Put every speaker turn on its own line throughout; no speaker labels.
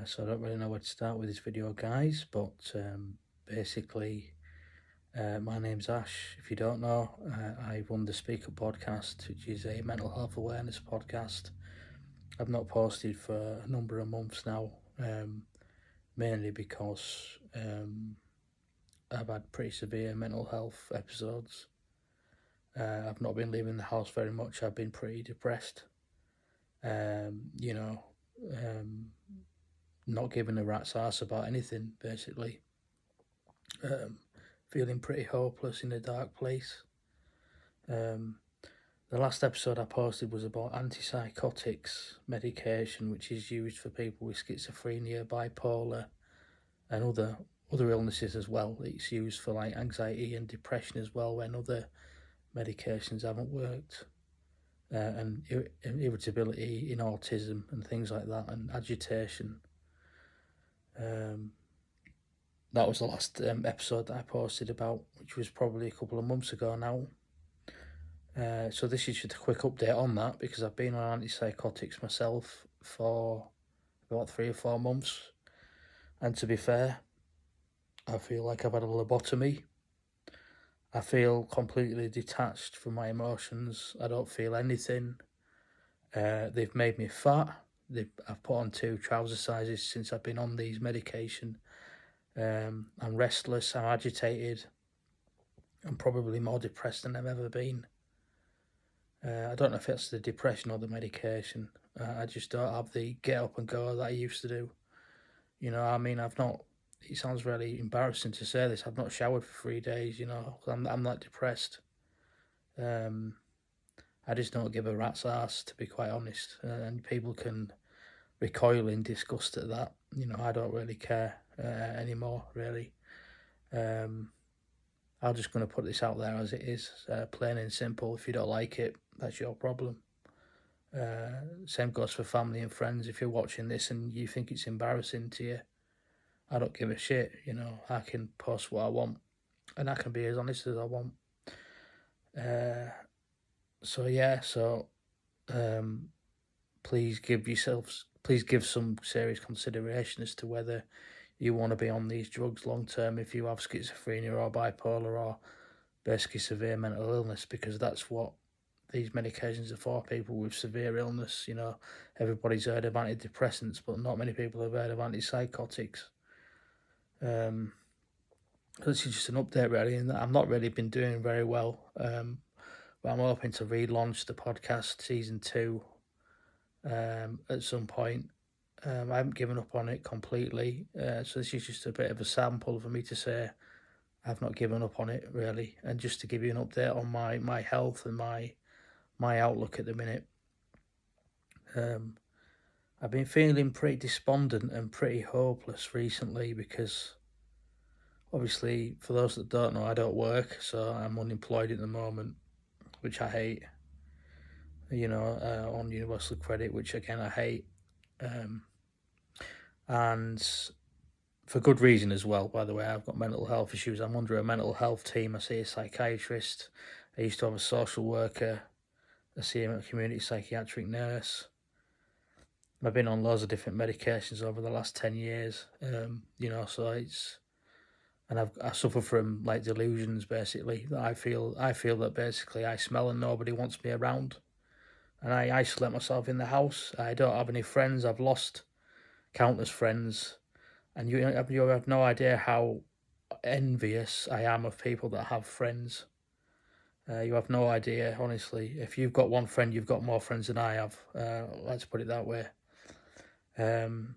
So I don't really know where to start with this video, guys, but basically, my name's Ash. If you don't know, I run the Speaker podcast, which is a mental health awareness podcast. I've not posted for a number of months now, mainly because I've had pretty severe mental health episodes. I've not been leaving the house very much. I've been pretty depressed. Um, you know, um, not giving a rat's ass about anything, basically. Um, Feeling pretty hopeless in a dark place. Um, the last episode I posted was about antipsychotics medication, which is used for people with schizophrenia, bipolar, and other illnesses as well. It's used for like anxiety and depression as well when other medications haven't worked. And irritability in autism and things like that, and agitation. Um, that was the last episode that I posted about, which was probably a couple of months ago now. So this is just a quick update on that because I've been on antipsychotics myself for about 3 or 4 months, and to be fair, I feel like I've had a lobotomy. I feel completely detached from my emotions. I don't feel anything. They've made me fat. I've put on 2 trouser sizes since I've been on these medication. I'm restless. I'm agitated. I'm probably more depressed than I've ever been. I don't know if it's the depression or the medication. I just don't have the get up and go that I used to do. I mean, I've not. It sounds really embarrassing to say this. I've not showered for 3 days. I'm that depressed. Um, I just don't give a rat's ass, to be quite honest. And people can recoil in disgust at that. I don't really care anymore, really. I'm just going to put this out there as it is, plain and simple. If you don't like it, that's your problem. Same goes for family and friends. If you're watching this and you think it's embarrassing to you, I don't give a shit. I can post what I want, and I can be as honest as I want. So yeah, please give some serious consideration as to whether you want to be on these drugs long term if you have schizophrenia or bipolar or basically severe mental illness, because that's what these medications are for, people with severe illness. Everybody's heard of antidepressants, but not many people have heard of antipsychotics. This is just an update, really, and I've not really been doing very well. But I'm hoping to relaunch the podcast season 2 at some point. I haven't given up on it completely, so this is just a bit of a sample for me to say I've not given up on it, really, and just to give you an update on my health and my outlook at the minute. I've been feeling pretty despondent and pretty hopeless recently because, obviously, for those that don't know, I don't work, so I'm unemployed at the moment, which I hate. On universal credit, which again I hate. And for good reason as well, by the way. I've got mental health issues. I'm under a mental health team. I see a psychiatrist. I used to have a social worker. I see a community psychiatric nurse. I've been on loads of different medications over the last 10 years. So it's, and I suffer from like delusions, basically. That I feel that basically I smell and nobody wants me around, and I isolate myself in the house. I don't have any friends. I've lost countless friends, and you have no idea how envious I am of people that have friends. You have no idea, honestly. If you've got one friend, you've got more friends than I have. Let's put it that way. I'm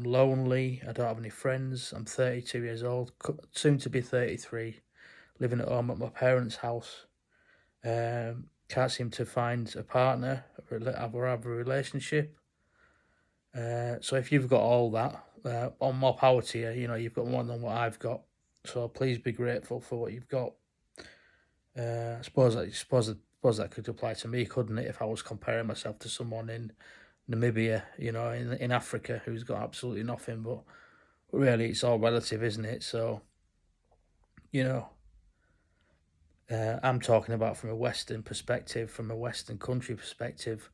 lonely. I don't have any friends. I'm 32 years old, soon to be 33, living at home at my parents' house. Can't seem to find a partner or have a relationship. So if you've got all that, on more power to you. You've got more than what I've got. So please be grateful for what you've got. I suppose that could apply to me, couldn't it? If I was comparing myself to someone in Namibia, in Africa, who's got absolutely nothing. But really, it's all relative, isn't it? So, I'm talking about from a Western perspective, from a Western country perspective.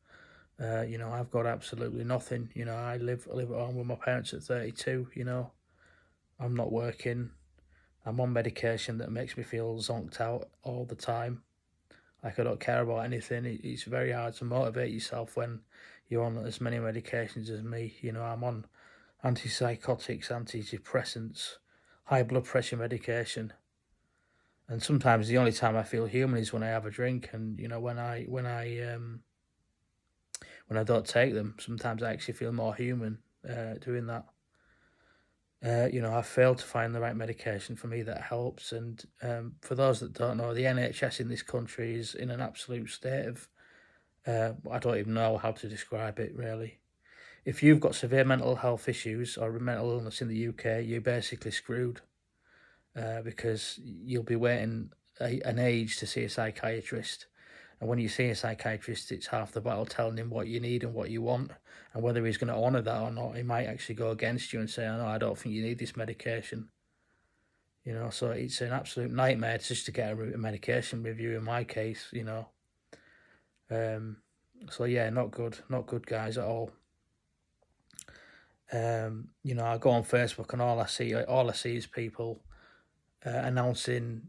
I've got absolutely nothing. I live at home with my parents at 32. I'm not working. I'm on medication that makes me feel zonked out all the time. Like I don't care about anything. It's very hard to motivate yourself when you're on as many medications as me. I'm on antipsychotics, antidepressants, high blood pressure medication, and sometimes the only time I feel human is when I have a drink. And when I don't take them, sometimes I actually feel more human doing that. I've failed to find the right medication for me that helps. And for those that don't know, the NHS in this country is in an absolute state of, I don't even know how to describe it really. If you've got severe mental health issues or mental illness in the UK, you're basically screwed because you'll be waiting an age to see a psychiatrist. And when you see a psychiatrist, it's half the battle telling him what you need and what you want, and whether he's going to honour that or not. He might actually go against you and say, "Oh, no, I don't think you need this medication." So it's an absolute nightmare just to get a medication review in my case. So yeah, not good, guys, at all. I go on Facebook and all I see is people announcing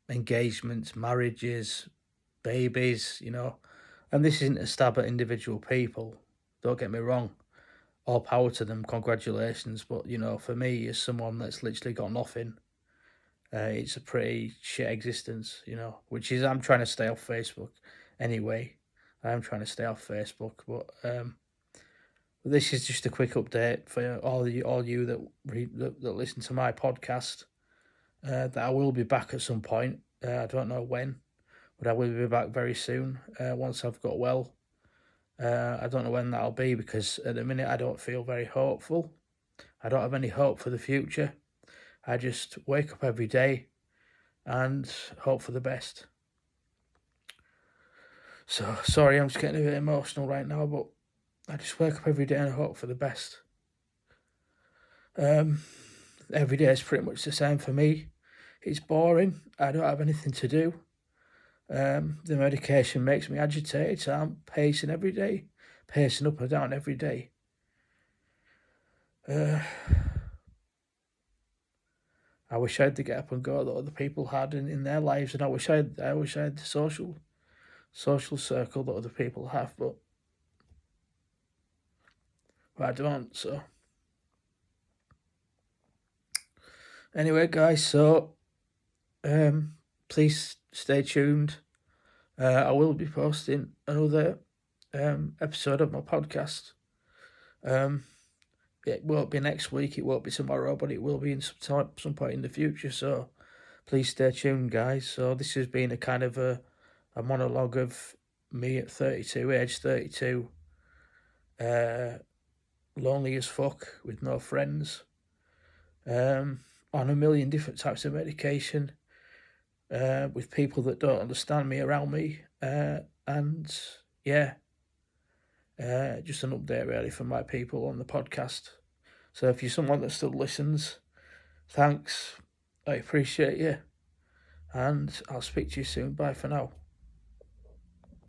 engagements, marriages, babies, and this isn't a stab at individual people. Don't get me wrong. All power to them, congratulations. But, for me, as someone that's literally got nothing, it's a pretty shit existence, which is, I'm trying to stay off Facebook anyway. I'm trying to stay off Facebook, but this is just a quick update for all you that listen to my podcast. That I will be back at some point. I don't know when, but I will be back very soon once I've got well. I don't know when that'll be because at the minute I don't feel very hopeful. I don't have any hope for the future. I just wake up every day and hope for the best. So, sorry, I'm just getting a bit emotional right now, but I just wake up every day and hope for the best. Every day is pretty much the same for me. It's boring. I don't have anything to do. The medication makes me agitated, so I'm pacing every day, pacing up and down every day. I wish I had the get up and go that other people had in their lives, and I wish I had the social circle that other people have, but I don't. So anyway, guys, so please stay tuned. I will be posting another episode of my podcast. It won't be next week, it won't be tomorrow, but it will be in some point in the future. So please stay tuned, guys. So this has been a kind of a monologue of me at 32, age 32, lonely as fuck with no friends, on a million different types of medication, with people that don't understand me around me, and yeah, just an update really from my people on the podcast. So if you're someone that still listens, thanks, I appreciate you, and I'll speak to you soon. Bye for now.